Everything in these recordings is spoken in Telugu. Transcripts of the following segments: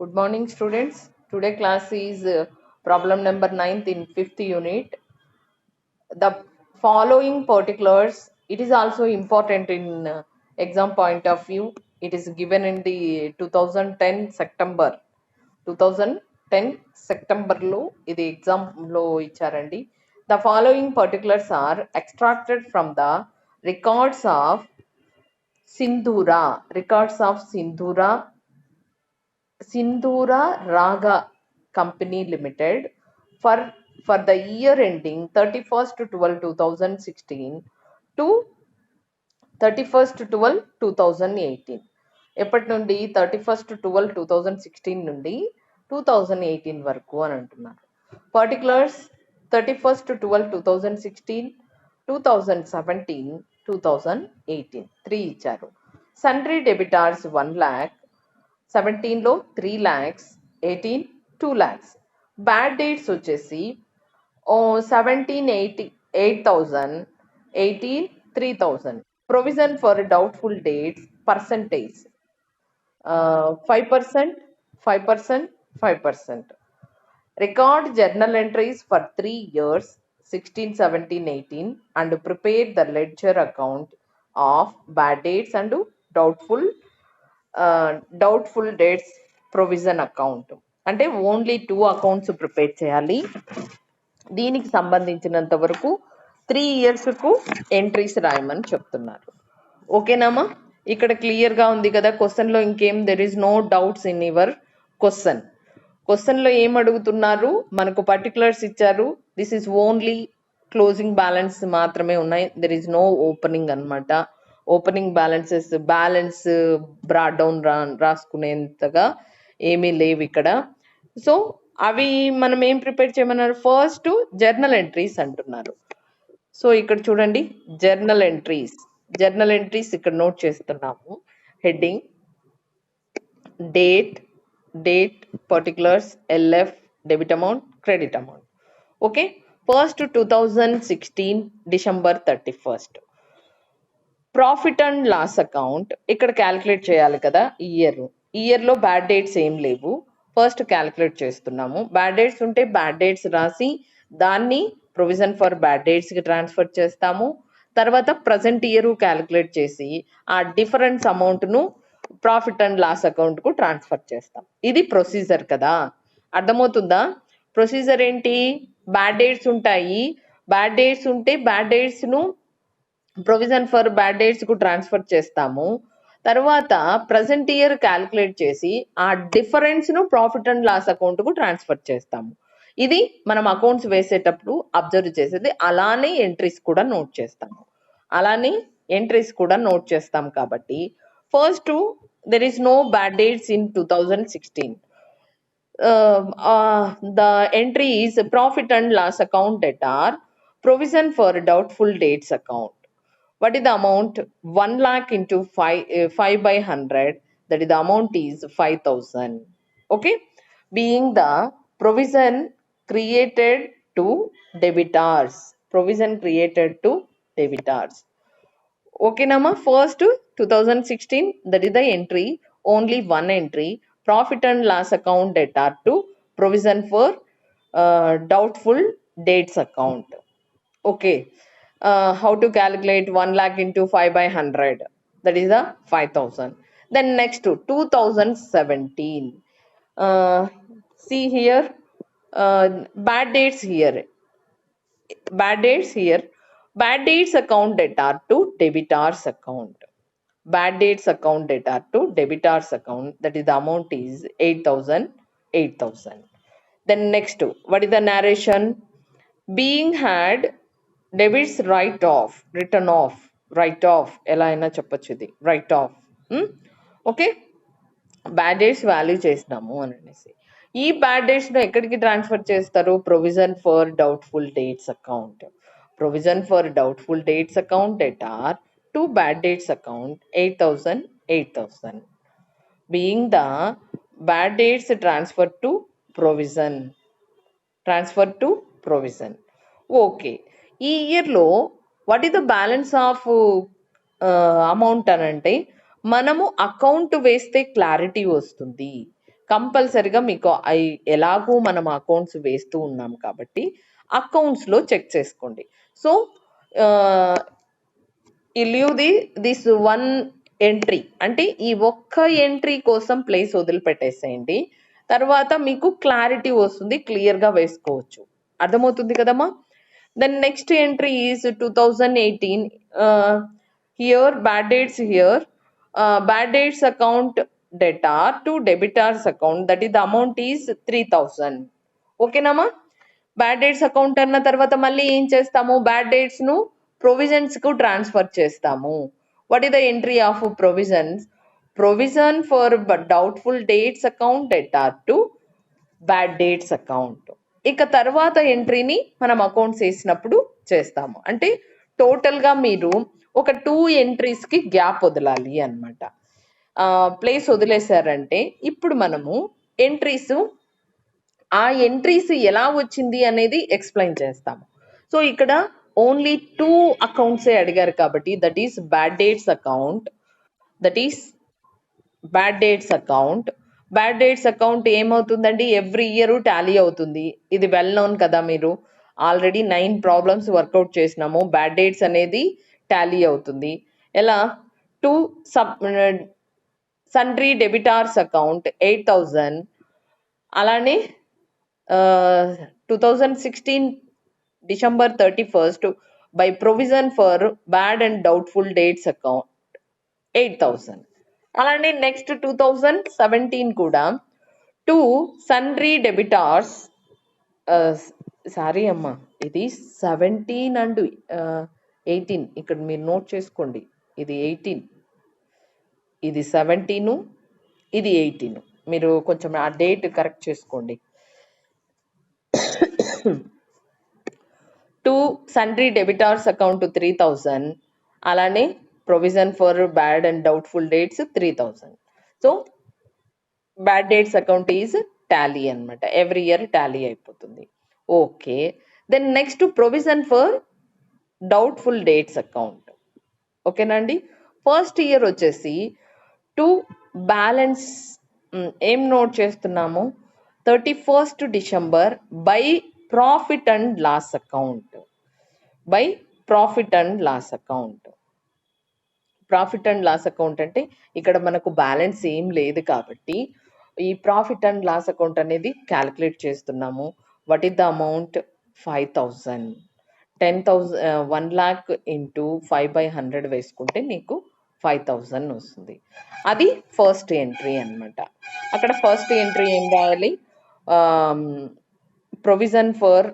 Good morning, students. Today class is problem number 9th in 5th unit. The following particulars, it is also important in exam point of view. It is given in the 2010 September. 2010 September lo ఇది exam లో ఇచ్చారండి. The following particulars are extracted from the records of Sindhura Raga Company Limited for the year ending 31st to 12 2016 to 31st to 12 2018. ఎప్పటి నుండి 31st to 12 2016 నుండి 2018 వరకు అని అంటున్నారు. పర్టికులర్స్ 31st to 12 2016, 2017, 2018 3 ఇచ్చారు. సన్రీ డెబిటార్స్ 1 lakh, 17 లో 3 lakhs, 18 2 lakhs. బ్యాడ్ డేట్స్ వచ్చేసి 17 8,000, 18 3,000. Provision for doubtful dates percentage 5%, 5%, 5%. Record journal entries for 3 years 16, 17, 18 and prepare the ledger account of bad dates and doubtful dates provision account. అంటే ఓన్లీ 2 అకౌంట్స్ ప్రిపేర్ చేయాలి. దీనికి సంబంధించినంత వరకు 3 yearsకు ఎంట్రీస్ రాయమని చెప్తున్నారు. ఓకేనామా? ఇక్కడ క్లియర్గా ఉంది కదా. క్వశ్చన్లో ఇంకేం there is no doubts in your క్వశ్చన్లో ఏం అడుగుతున్నారు, మనకు పర్టికులర్స్ ఇచ్చారు. This is only closing balance మాత్రమే ఉన్నాయి. దెర్ ఈస్ నో ఓపెనింగ్ అనమాట. ఓపెనింగ్ బ్యాలెన్స్ బ్రాడ్ డౌన్ రాసుకునేంతగా ఏమీ లేవు ఇక్కడ. సో అవి మనం ఏం ప్రిపేర్ చేయమన్నారు, ఫస్ట్ జర్నల్ ఎంట్రీస్ అంటున్నారు. సో ఇక్కడ చూడండి, జర్నల్ ఎంట్రీస్ ఇక్కడ నోట్ చేస్తున్నాము. Heading date particulars, LF, debit amount, credit amount. Okay, first 2016 December 31st. Profit and loss account ఇక్కడ క్యాలిక్యులేట్ చేయాలి కదా. ఇయర్లో బ్యాడ్ డేట్స్ ఏం లేవు. ఫస్ట్ క్యాలిక్యులేట్ చేస్తున్నాము. బ్యాడ్ డేట్స్ ఉంటే బ్యాడ్ డేట్స్ రాసి దాన్ని ప్రొవిజన్ ఫర్ బ్యాడ్ డేట్స్కి ట్రాన్స్ఫర్ చేస్తాము. తర్వాత ప్రజెంట్ ఇయర్ క్యాలిక్యులేట్ చేసి ఆ డిఫరెన్స్ అమౌంట్ను ప్రాఫిట్ అండ్ లాస్ అకౌంట్కు ట్రాన్స్ఫర్ చేస్తాం. ఇది ప్రొసీజర్ కదా, అర్థమవుతుందా? ప్రొసీజర్ ఏంటి, బ్యాడ్ డేట్స్ ఉంటాయి. బ్యాడ్ డేట్స్ ఉంటే బ్యాడ్ డేట్స్ను ప్రొవిజన్ ఫర్ బ్యాడ్ డేట్స్కు ట్రాన్స్ఫర్ చేస్తాము. తర్వాత ప్రజెంట్ ఇయర్ క్యాలిక్యులేట్ చేసి ఆ డిఫరెన్స్ను ప్రాఫిట్ అండ్ లాస్ అకౌంట్కు ట్రాన్స్ఫర్ చేస్తాము. ఇది మనం అకౌంట్స్ వేసేటప్పుడు అబ్జర్వ్ చేసేది. అలానే ఎంట్రీస్ కూడా నోట్ చేస్తాం. కాబట్టి first there is no bad debts in 2016. The entry is profit and loss account debtor, provision for doubtful dates account. What is the amount? 1 lakh into 5 by 100, that is the amount is 5,000. Okay, being the provision created to debitors. Okay nama, first 2016, that is the entry, only one entry, profit and loss account debtor to provision for doubtful dates account. Okay, how to calculate 1 lakh into 5 by 100, that is the 5,000. Then next 2017, see here, bad dates here, bad dates account debtor to debitors account. Bad dates account debtor to debitors account, that is the amount is 8,000. Then next, what is the narration? Being had debits write off, ఎలా అయినా చెప్పచ్చు, ఇది right of. Okay, bad dates value చేసినాము అని అనేసి ఈ బ్యాడ్ డేట్స్ను ఎక్కడికి ట్రాన్స్ఫర్ చేస్తారు? Provision for doubtful debts account. Provision for doubtful debts account debtor to bad debts account 8,000. Being the bad dates transfer to provision. Okay, ఈ ఇయర్లో what is the balance of amount అని అంటే మనము అకౌంట్ వేస్తే క్లారిటీ వస్తుంది. కంపల్సరిగా మీకు ఎలాగూ మనం అకౌంట్స్ వేస్తూ ఉన్నాం కాబట్టి అకౌంట్స్లో చెక్ చేసుకోండి. So leave this one entry, అంటే ఈ ఒక్క ఎంట్రీ కోసం ప్లేస్ వదిలిపెట్టేసేయండి. తర్వాత మీకు క్లారిటీ వస్తుంది, క్లియర్గా వేసుకోవచ్చు. అర్థమవుతుంది కదమ్మా? Then next entry is 2018. Here bad debts, here bad debts account debtor to debitors account, that is the amount is 3000. ఓకేనామా? బ్యాడ్ డేట్స్ అకౌంట్ అన్న తర్వాత మళ్ళీ ఏం చేస్తాము, బ్యాడ్ డేట్స్ ను ప్రొవిజన్స్ కు ట్రాన్స్ఫర్ చేస్తాము. What is the entry of provisions? Provision for doubtful debts account debtor to bad debts account. ఇక తర్వాత ఎంట్రీని మనం అకౌంట్స్ వేసినప్పుడు చేస్తాము. అంటే టోటల్ గా మీరు ఒక 2 ఎంట్రీస్ కి గ్యాప్ వదలాలి అన్నమాట. ప్లేస్ వదిలేశారంటే ఇప్పుడు మనము ఆ ఎంట్రీస్ ఎలా వచ్చింది అనేది ఎక్స్ప్లెయిన్ చేస్తాము. సో ఇక్కడ ఓన్లీ 2 అకౌంట్సే అడిగారు కాబట్టి that is bad debts account, that is bad debts account. Bad debts account ఏమవుతుందండి, ఎవ్రీ ఇయర్ టాలీ అవుతుంది. ఇది వెల్ నోన్ కదా, మీరు ఆల్రెడీ 9 ప్రాబ్లమ్స్ వర్కౌట్ చేసినాము. బ్యాడ్ డేట్స్ అనేది టాలీ అవుతుంది. ఎలా? 2 సన్డ్రీ డెబిటార్స్ అకౌంట్ 8000, అలానే 2016 December 31st by provision for bad and doubtful dates account 8000. అలానే నెక్స్ట్ 2017 కూడా 2 సన్డ్రీ డెబిటార్స్, సారీ అమ్మా, ఇది 17 అండ్ 18, ఇక్కడ మీరు నోట్ చేసుకోండి. ఇది 18, ఇది 17, ఇది 18. మీరు కొంచెం ఆ డేట్ కరెక్ట్ చేసుకోండి. 2 సన్డ్రీ డెబిటార్స్ అకౌంట్ 3000, అలానే provision for bad and doubtful debts 3000. So bad debts account is tally అన్నమాట, ఎవ్రీ ఇయర్ టాలీ అయిపోతుంది. Okay, then next provision for doubtful debts account. ఓకేనా అండి? ఫస్ట్ ఇయర్ వచ్చేసి 2 బ్యాలెన్స్ ఏం నోట్ చేస్తున్నాము, 31st December by profit and loss account, by profit and loss account. Profit and loss account అంటే ఇక్కడ మనకు బ్యాలెన్స్ ఏం లేదు కాబట్టి ఈ ప్రాఫిట్ అండ్ లాస్ అకౌంట్ అనేది క్యాలిక్యులేట్ చేస్తున్నాము. What is the amount? 5000. 10,000 1 lakh into 5/100 వేసుకుంటే నీకు 5000 వస్తుంది. అది ఫస్ట్ ఎంట్రీ అన్నమాట. అక్కడ ఫస్ట్ ఎంట్రీ ఏం రాయాలి? Provision for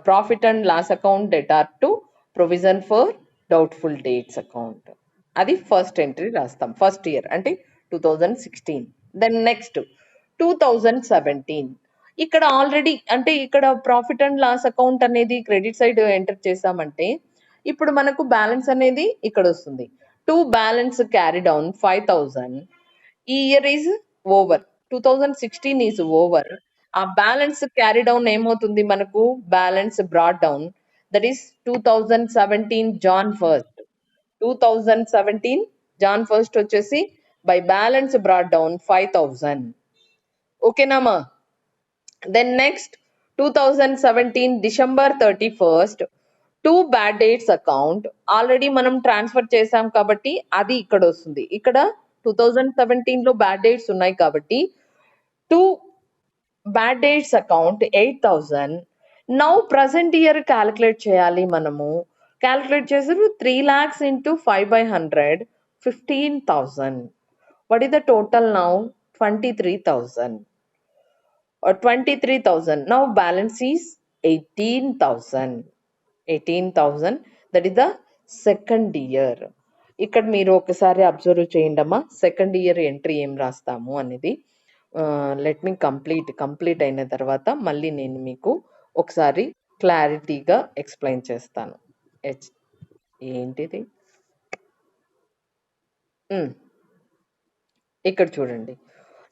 profit and loss account debtor to provision for doubtful debts account. అది ఫస్ట్ ఎంట్రీ రాస్తాం, ఫస్ట్ ఇయర్ అంటే 2016. దెన్ నెక్స్ట్ 2017, ఇక్కడ ఆల్రెడీ అంటే ఇక్కడ ప్రాఫిట్ అండ్ లాస్ అకౌంట్ అనేది క్రెడిట్ సైడ్ ఎంటర్ చేసామంటే ఇప్పుడు మనకు బ్యాలెన్స్ అనేది ఇక్కడ వస్తుంది. 2 బ్యాలెన్స్ క్యారీ డౌన్ 5000. ఈ year is over, 2016 is over. ఆ బ్యాలెన్స్ క్యారీ డౌన్ ఏమవుతుంది మనకు? Balance brought down, that is 2017 Jan 1st. 2017 Jan 1st వచ్చేసి బై బ్యాలెన్స్ బ్రాట్ డౌన్ 5000. ఓకేనామా? Then next 2017 December 31st 2 bad debts account already మనం ట్రాన్స్ఫర్ చేసాం కాబట్టి అది ఇక్కడ వస్తుంది. ఇక్కడ 2017 లో బ్యాడ్ డేట్స్ ఉన్నాయి కాబట్టి 2 bad debts account 8000. Now present year calculate చేయాలి మనము. క్యాలిక్యులేట్ చేసారు 3 lakhs into 5/100 15,000. What is the total now? 23,000. or 23,000. Now balance is 18,000. 18,000, that is the second year. ఇక్కడ మీరు ఒకసారి అబ్జర్వ్ చేయండి అమ్మా, సెకండ్ ఇయర్ ఎంట్రీ ఏం రాస్తాము అనేది. లెట్ మీ కంప్లీట్ అయిన తర్వాత మళ్ళీ నేను మీకు ఒకసారి క్లారిటీగా ఎక్స్ప్లెయిన్ చేస్తాను. ఏంటిది? ఇక్కడ చూడండి,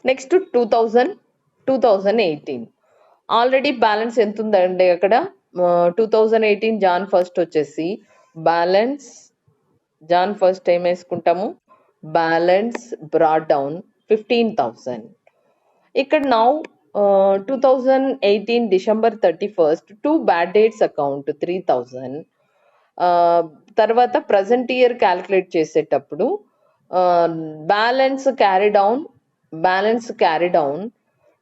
నెక్స్ట్ 2018 ఆల్రెడీ బ్యాలెన్స్ ఎంత ఉందండి అక్కడ? 2018 జాన్ 1st వచ్చేసి బ్యాలెన్స్, జాన్ 1st ఏం వేసుకుంటాము? Balance brought down 15,000. ఇక్కడ now 2018 December 31st 2 bad dates account 3000. తర్వాత ప్రజెంట్ ఇయర్ క్యాలిక్యులేట్ చేసేటప్పుడు బ్యాలెన్స్ క్యారీ డౌన్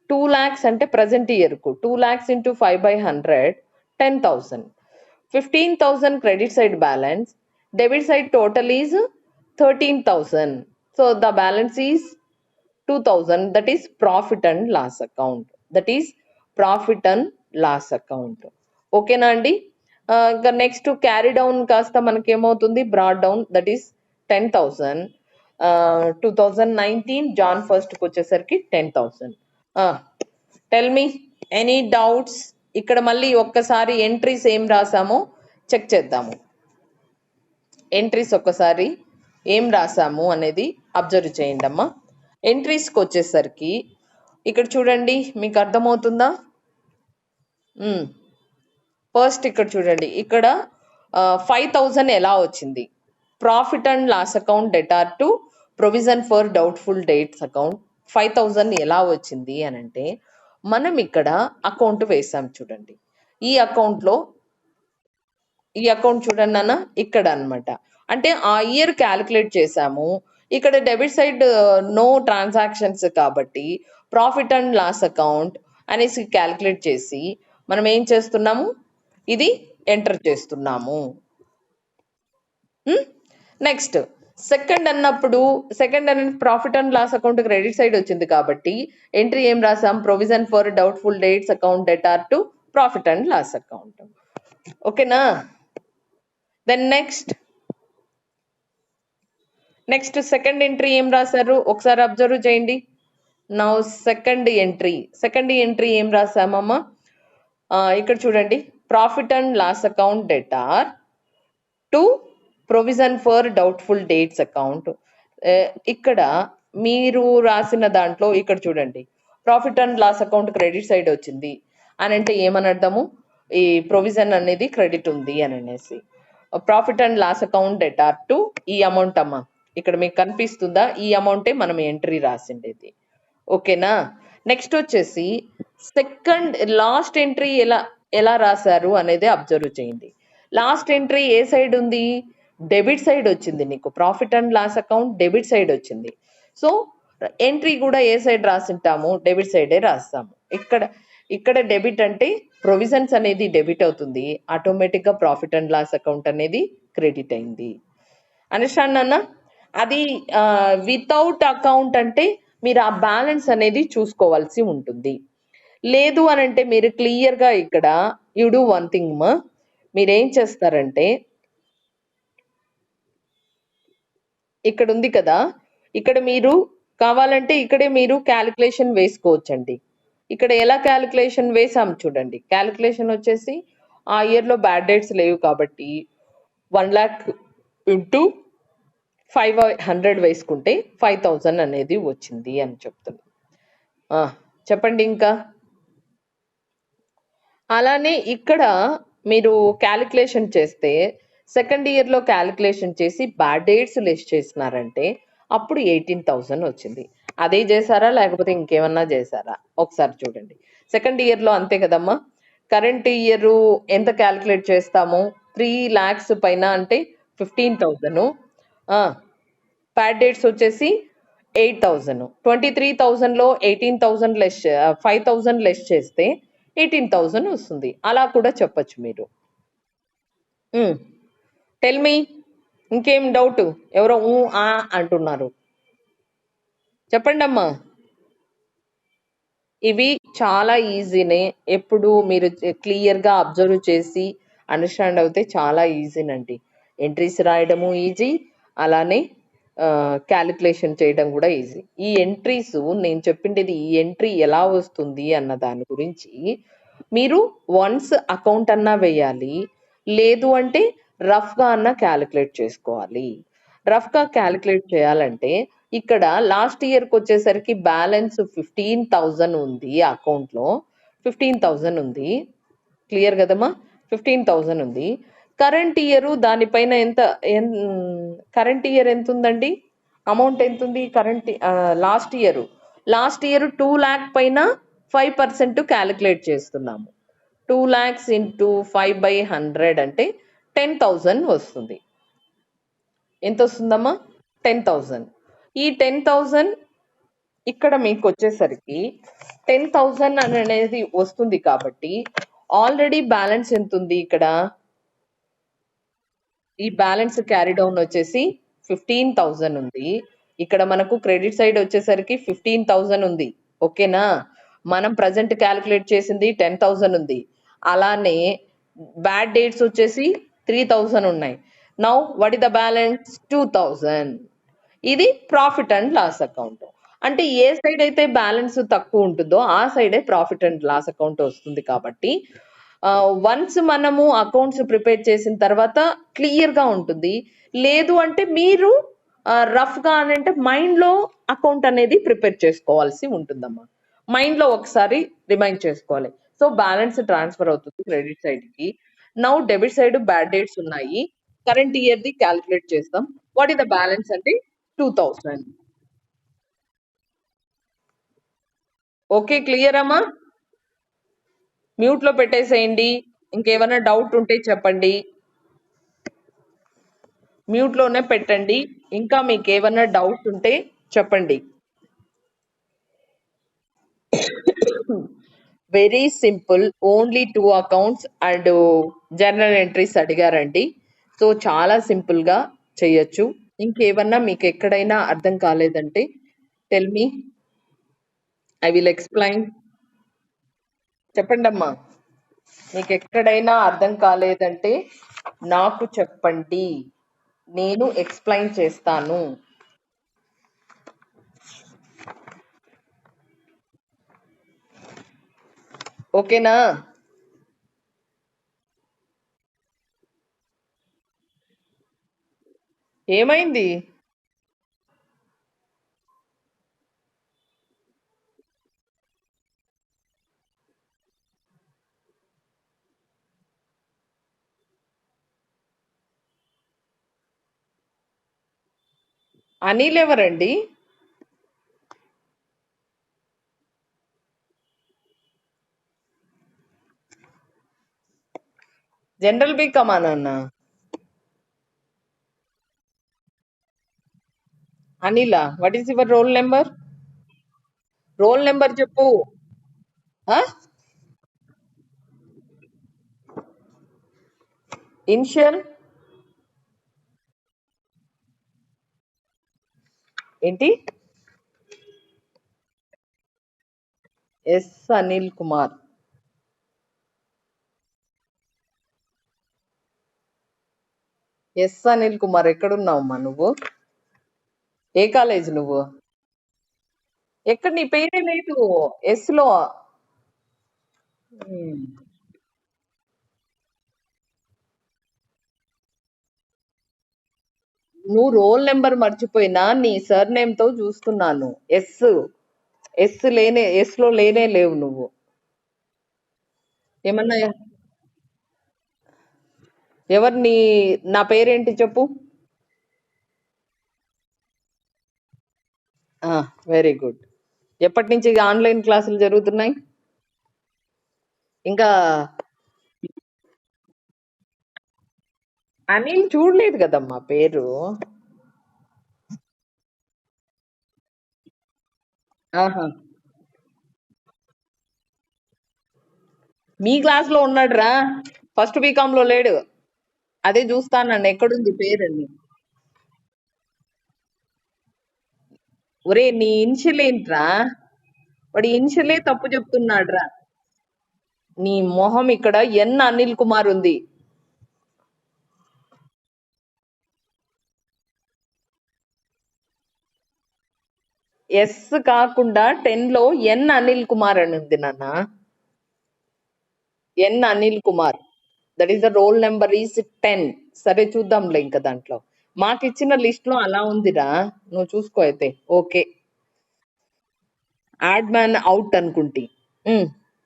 2 lakhs అంటే present ఇయర్కు 2 lakhs into 5/100 10,000. 15,000 credit side balance, debit side total is 13,000. So the balance is 2,000. That is profit and loss account. ఓకేనా అండి? ఇంకా నెక్స్ట్ క్యారీ డౌన్ కాస్త మనకేమవుతుంది, brought down, that is 10,000. 2019 Jan 1st వచ్చేసరికి 10,000. Tell me any doubts? ఇక్కడ మళ్ళీ ఒక్కసారి ఎంట్రీస్ ఏం రాసామో చెక్ చేద్దాము. ఎంట్రీస్ ఒక్కసారి ఏం రాసాము అనేది అబ్జర్వ్ చేయండి అమ్మా. ఎంట్రీస్కి వచ్చేసరికి ఇక్కడ చూడండి, మీకు అర్థమవుతుందా? ఫస్ట్ ఇక్కడ చూడండి, ఇక్కడ 5,000 ఎలా వచ్చింది? Profit and loss account debtor to provision for doubtful debts account 5,000 ఎలా వచ్చింది అని అంటే, మనం ఇక్కడ అకౌంట్ వేసాం చూడండి. ఈ అకౌంట్ చూడండి అన్న, ఇక్కడ అన్నమాట. అంటే ఆ ఇయర్ క్యాలిక్యులేట్ చేసాము. ఇక్కడ డెబిట్ సైడ్ నో ట్రాన్సాక్షన్స్ కాబట్టి ప్రాఫిట్ అండ్ లాస్ అకౌంట్ అనేసి క్యాలిక్యులేట్ చేసి మనం ఏం చేస్తున్నాము, ఇది ఎంటర్ చేస్తున్నాము. నెక్స్ట్ సెకండ్ అన్నప్పుడు profit and loss account credit side వచ్చింది కాబట్టి ఎంట్రీ ఏం రాసాం, provision for doubtful debts account debtor to profit and loss account. ఓకేనా? దెన్ నెక్స్ట్ సెకండ్ ఎంట్రీ ఏం రాశారు ఒకసారి అబ్జర్వ్ చేయండి. నౌ సెకండ్ ఎంట్రీ ఏం రాసామమ్మా? ఇక్కడ చూడండి, profit and loss account debtor to provision for doubtful debts account. ఇక్కడ మీరు రాసిన దాంట్లో ఇక్కడ చూడండి, profit and loss account credit side వచ్చింది అని అంటే ఏమని అర్థము, ఈ ప్రొవిజన్ అనేది క్రెడిట్ ఉంది అని అనేసి. Profit and loss account debtor to ఈ అమౌంట్ అమ్మా, ఇక్కడ మీకు కనిపిస్తుందా? ఈ అమౌంటే మనం ఎంట్రీ రాసిండేది. ఓకేనా? నెక్స్ట్ వచ్చేసి సెకండ్ లాస్ట్ ఎంట్రీ ఎలా రాశారు అనేది అబ్జర్వ్ చేయండి. లాస్ట్ ఎంట్రీ ఏ సైడ్ ఉంది? డెబిట్ సైడ్ వచ్చింది. నీకు profit and loss account debit side వచ్చింది. సో ఎంట్రీ కూడా ఏ సైడ్ రాసింటాము? డెబిట్ సైడే రాస్తాము. ఇక్కడ డెబిట్ అంటే ప్రొవిజన్స్ అనేది డెబిట్ అవుతుంది, ఆటోమేటిక్ గా ప్రాఫిట్ అండ్ లాస్ అకౌంట్ అనేది క్రెడిట్ అయింది. అండర్స్టాండ్ అన్న? అది వితౌట్ అకౌంట్ అంటే మీరు ఆ బ్యాలెన్స్ అనేది చూసుకోవాల్సి ఉంటుంది. లేదు అని అంటే మీరు క్లియర్ గా ఇక్కడ యు డూ వన్ థింగ్ మా, మీరేం చేస్తారంటే ఇక్కడ ఉంది కదా, ఇక్కడ మీరు కావాలంటే ఇక్కడే మీరు క్యాలిక్యులేషన్ వేసుకోవచ్చండి. ఇక్కడ ఎలా క్యాలిక్యులేషన్ వేసాం చూడండి. క్యాలిక్యులేషన్ వచ్చేసి ఆ ఇయర్ లో బ్యాడ్ డేట్స్ లేవు కాబట్టి 1 lakh ఇంటూ 500 వేసుకుంటే 5,000 అనేది వచ్చింది అని చెప్తున్నాం. చెప్పండి ఇంకా. అలానే ఇక్కడ మీరు క్యాలిక్యులేషన్ చేస్తే సెకండ్ ఇయర్ లో క్యాలిక్యులేషన్ చేసి బ్యాడ్ డేట్స్ లెస్ చేసినారంటే అప్పుడు 18,000 వచ్చింది. అదే చేశారా లేకపోతే ఇంకేమన్నా చేశారా ఒకసారి చూడండి. సెకండ్ ఇయర్ లో అంతే కదమ్మా. కరెంట్ ఇయర్ ఎంత క్యాలిక్యులేట్ చేస్తాము? 3 lakhs పైన అంటే 15,000. బ్యాడ్ డేట్స్ వచ్చేసి 8,000. 23,000 లో 18,000 లెస్ 5,000 లెస్ చేస్తే 18,000 వస్తుంది. అలా కూడా చెప్పచ్చు మీరు. టెల్ మీ, ఇంకేం డౌట్? ఎవరో అంటున్నారు, చెప్పండి అమ్మా. ఇవి చాలా ఈజీనే. ఎప్పుడు మీరు క్లియర్గా అబ్జర్వ్ చేసి అండర్స్టాండ్ అవుతే చాలా ఈజీనండి. ఎంట్రీస్ రాయడము ఈజీ, అలానే క్యాలిక్యులేషన్ చేయడం కూడా ఈజీ. ఈ ఎంట్రీస్ నేను చెప్పిండేది, ఈ ఎంట్రీ ఎలా వస్తుంది అన్న దాని గురించి మీరు వన్స్ అకౌంట్ అన్నా వేయాలి, లేదు అంటే రఫ్గా అన్నా క్యాలిక్యులేట్ చేసుకోవాలి. రఫ్గా క్యాలిక్యులేట్ చేయాలంటే ఇక్కడ లాస్ట్ ఇయర్కి వచ్చేసరికి బ్యాలెన్స్ 15,000 ఉంది. అకౌంట్లో 15,000 ఉంది. క్లియర్ కదమ్మా? 15,000 ఉంది. కరెంట్ ఇయర్ దానిపైన కరెంట్ ఇయర్ ఎంత ఉందండి? అమౌంట్ ఎంత ఉంది? Last year last year 2 lakh పైన 5% క్యాలిక్యులేట్ చేస్తున్నాము. 2 lakhs ఇంటూ 5/100 అంటే 10,000 వస్తుంది. ఎంత వస్తుందమ్మా? 10,000. ఈ 10,000 ఇక్కడ మీకు వచ్చేసరికి 10,000 అనేది వస్తుంది కాబట్టి ఆల్రెడీ బ్యాలెన్స్ ఎంత ఉంది ఇక్కడ? ఈ బ్యాలెన్స్ క్యారీ డౌన్ వచ్చేసి 15,000 ఉంది. ఇక్కడ మనకు క్రెడిట్ సైడ్ వచ్చేసరికి 15,000 ఉంది. ఓకేనా? మనం ప్రజెంట్ క్యాలిక్యులేట్ చేసింది 10,000 ఉంది. అలానే బ్యాడ్ డేట్స్ వచ్చేసి 3,000 ఉన్నాయి. Now what is the balance? 2,000. ఇది ప్రాఫిట్ అండ్ లాస్ అకౌంట్. అంటే ఏ సైడ్ అయితే బ్యాలెన్స్ తక్కువ ఉంటుందో ఆ సైడే ప్రాఫిట్ అండ్ లాస్ అకౌంట్ వస్తుంది. కాబట్టి వన్స్ మనము అకౌంట్స్ ప్రిపేర్ చేసిన తర్వాత క్లియర్ గా ఉంటుంది. లేదు అంటే మీరు రఫ్ గా అని అంటే మైండ్ లో అకౌంట్ అనేది ప్రిపేర్ చేసుకోవాల్సి ఉంటుందమ్మా. మైండ్ లో ఒకసారి రిమైండ్ చేసుకోవాలి. సో బ్యాలెన్స్ ట్రాన్స్ఫర్ అవుతుంది క్రెడిట్ సైడ్ కి. Now debit side bad dates ఉన్నాయి. కరెంట్ ఇయర్ ది క్యాలిక్యులేట్ చేస్తాం. వాట్ ఇస్ ద బ్యాలెన్స్ అంటే 2,000. ఓకే, క్లియర్ అమ్మా? మ్యూట్ లో పెట్టేసేయండి. ఇంకేమైనా డౌట్ ఉంటే చెప్పండి. మ్యూట్ లోనే పెట్టండి. ఇంకా మీకు ఏమైనా డౌట్ ఉంటే చెప్పండి. Very simple. Only 2 accounts and journal entries అడిగారండి. సో చాలా సింపుల్ గా చేయొచ్చు. ఇంకేమన్నా మీకు ఎక్కడైనా అర్థం కాలేదంటే tell me, I will explain. చెప్పండి అమ్మా. మీకు ఎక్కడైనా అర్థం కాలేదంటే నాకు చెప్పండి, నేను ఎక్స్ప్లెయిన్ చేస్తాను. ఓకేనా? ఏమైంది? అనిల్ ఎవరండి? జనరల్ బీకామ్ అన్న. అనిలా, what is your roll number? Roll number చెప్పు. ఇనిషియల్ ఏంటి? ఎస్ అనిల్ కుమార్. ఎస్ అనిల్ కుమార్, ఎక్కడున్నావమ్మా నువ్వు? ఏ కాలేజ్ నువ్వు? ఎక్కడ? నీ పేరే లేదు ఎస్ లో. నువ్వు రోల్ నెంబర్ మర్చిపోయినా నీ సర్ నేమ్ తో చూస్తున్నాను. ఎస్ ఎస్ లో లేనే లేవు నువ్వు. ఏమన్నా ఎవరు నీ? నా పేరేంటి చెప్పు. Very good. ఎప్పటి నుంచి ఆన్లైన్ క్లాసులు జరుగుతున్నాయి? ఇంకా అనిల్ చూడలేదు కదమ్మా పేరు. ఆహా, మీ క్లాస్ లో ఉన్నాడు రా, ఫస్ట్ బీకామ్ లో లేడు. అదే చూస్తానండి ఎక్కడుంది పేరండి. ఒరే నీ ఇన్షియల్ ఏంట్రా? వాడి ఇన్షియలే తప్పు చెప్తున్నాడు రా. నీ మొహం ఇక్కడ ఎన్ అనిల్ కుమార్ ఉంది. ఎస్ కాకుండా 10 లో ఎన్ అనిల్ కుమార్ అని ఉంది నాన్న. N Anil Kumar, that is the roll number is 10. సరే చూద్దాంలే ఇంకా దాంట్లో. మాకు ఇచ్చిన లిస్ట్ లో అలా ఉందిరా, నువ్వు చూసుకో అయితే. ఓకే, యాడ్ మ్యాన్ అవుట్ అనుకుంటి.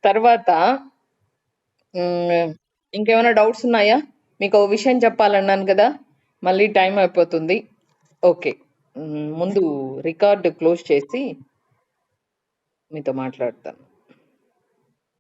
తర్వాత ఇంకేమైనా డౌట్స్ ఉన్నాయా? మీకు ఒక విషయం చెప్పాలన్నాను కదా, మళ్ళీ టైం అయిపోతుంది. ఓకే, ముందు రికార్డు క్లోజ్ చేసి మీతో మాట్లాడతాను.